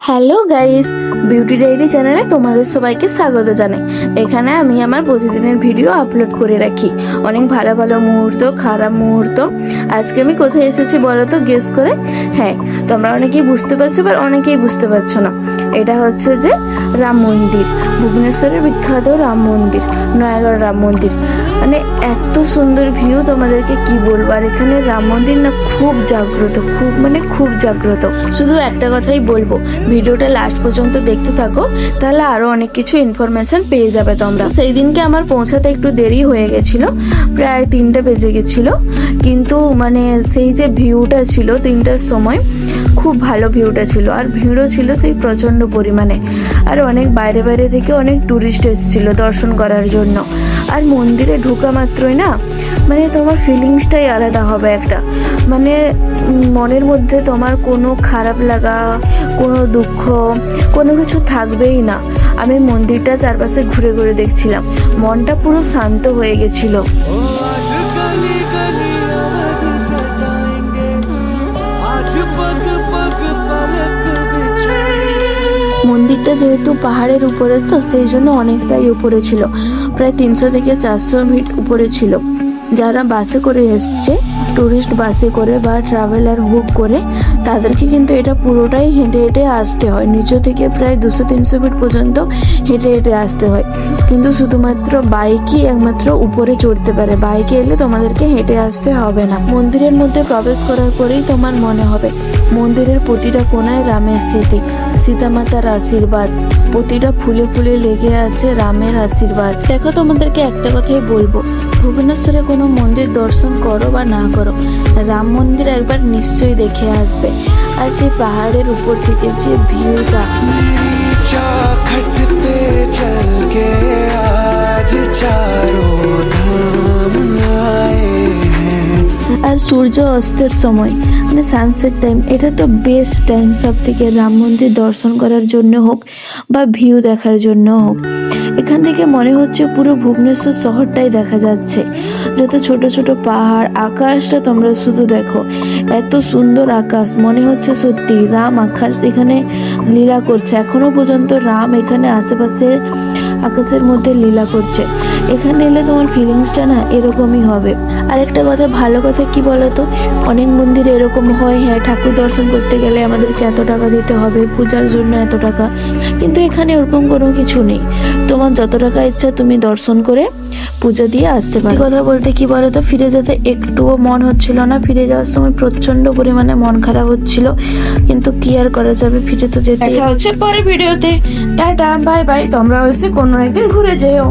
Hello guys, beauty diary চ্যানেলে তোমাদের সবাইকে স্বাগত জানাই। এখানে আমি আমার প্রতিদিনের ভিডিও আপলোড করে রাখি, অনেক ভালো ভালো মুহূর্ত, খারাপ মুহূর্ত। আজকে আমি কোথায় এসেছি বলো তো, গেস করে? হ্যাঁ, তোমরা অনেকেই বুঝতে পারছো, বা অনেকেই বুঝতে পারছো না। এটা হচ্ছে যে রাম মন্দির, ভুবনেশ্বরের বিখ্যাত রাম মন্দির, নয়াগড় রাম মন্দির। মানে এত সুন্দর ভিউ, তোমাদেরকে কি বলবো। আর এখানে রাম মন্দির না খুব জাগ্রত, খুব জাগ্রত। শুধু একটা কথাই বলবো, ভিডিওটা লাস্ট পর্যন্ত দেখতে থাকো, তাহলে আরো অনেক কিছু ইনফরমেশন পেয়ে যাবে তোমরা। সেই দিনকে আমার পৌঁছাতে একটু দেরি হয়ে গেছিল, প্রায় 3টা বেজে গেছিল, কিন্তু মানে সেই যে ভিউটা ছিল 3টার সময়, খুব ভালো ভিউটা ছিল। আর ভিড়ও ছিল সেই প্রচন্ড পরিমাণে। আর অনেক বাইরে বাইরে থেকে অনেক টুরিস্ট এসেছিল দর্শন করার জন্য। আর মন্দিরে ঢোকা মাত্রই না, মানে তোমার ফিলিংসটাই আলাদা হবে একটা। মানে মনের মধ্যে তোমার কোনো খারাপ লাগা, কোনো দুঃখ, কোনো কিছু থাকবেই না। আমি মন্দিরটা চারপাশে ঘুরে ঘুরে দেখছিলাম, মনটা পুরো শান্ত হয়ে গেছিল। মন্দিরটা যেহেতু পাহাড়ের উপরে, তো সেই জন্য অনেকটাই উপরে ছিল, প্রায় 300 থেকে 400 ফিট উপরে ছিল। যারা বাসে করে এসছে, টুরিস্ট বাসে করে বা ট্রাভেলার বুক করে, তাদেরকে কিন্তু এটা পুরোটাই হেঁটে হেঁটে আসতে হয়। নিচে থেকে প্রায় 200-300 ফিট পর্যন্ত হেঁটে হেঁটে আসতে হয়। কিন্তু শুধুমাত্র বাইকই একমাত্র উপরে চড়তে পারে, বাইকে এলে তোমাদেরকে হেঁটে আসতে হবে না। মন্দিরের মধ্যে প্রবেশ করার পরেই তোমার মনে হবে মন্দিরের প্রতিটা কোণায় রামের স্মৃতি, সীতামাতার আশীর্বাদ, প্রতিটা ফুলে ফুলে লেগে আছে রামের আশীর্বাদ। দেখো, তোমাদেরকে একটা কথাই বলবো, ভুবনেশ্বরে কোনো মন্দির দর্শন করো বা না করো, রাম মন্দির একবার নিশ্চয়ই দেখে আসবে। আর সেই পাহাড়ের উপর থেকে যে ভিউটা, আর সূর্য অস্তের সময়, মানে সানসেট টাইম, এটা তো বেস্ট টাইম সব থেকে রাম মন্দির দর্শন করার জন্য হোক বা ভিউ দেখার জন্য হোক। এখান থেকে মনে হচ্ছে পুরো ভুবনেশ্বর শহরটাই দেখা যাচ্ছে। যত ছোট ছোট পাহাড়, আকাশটা তোমরা শুধু দেখো, এত সুন্দর আকাশ, মনে হচ্ছে সত্যি রাম আকাশ এখানে লীলা করছে। এখনো পর্যন্ত রাম এখানে আশেপাশে আকাশের মধ্যে লীলা করছে। এখানে এলে তোমার ফিলিংসটা না এরকমই হবে। আর একটা কথা, ভালো কথা কি বলতো, অনেক মন্দিরে এরকম হয়, হ্যাঁ ঠাকুর দর্শন করতে গেলে আমাদেরকে এত টাকা দিতে হবে, পূজার জন্য এত টাকা, কিন্তু এখানে ওরকম কোনো কিছু নেই। তোমার যত টাকা ইচ্ছা তুমি দর্শন করে পূজা দিয়ে আসতে পারো। কথা বলতে কি বলতো, ফিরে যেতে একটুও মন হচ্ছিল না। ফিরে যাওয়ার সময় প্রচন্ড পরিমাণে মন খারাপ হচ্ছিল, কিন্তু কি আর করা যাবে, ফিরে তো যেতে। দেখা হচ্ছে পরে ভিডিওতে। Tata, bye bye. তোমরা এসে কোনো একদিন ঘুরে যেও।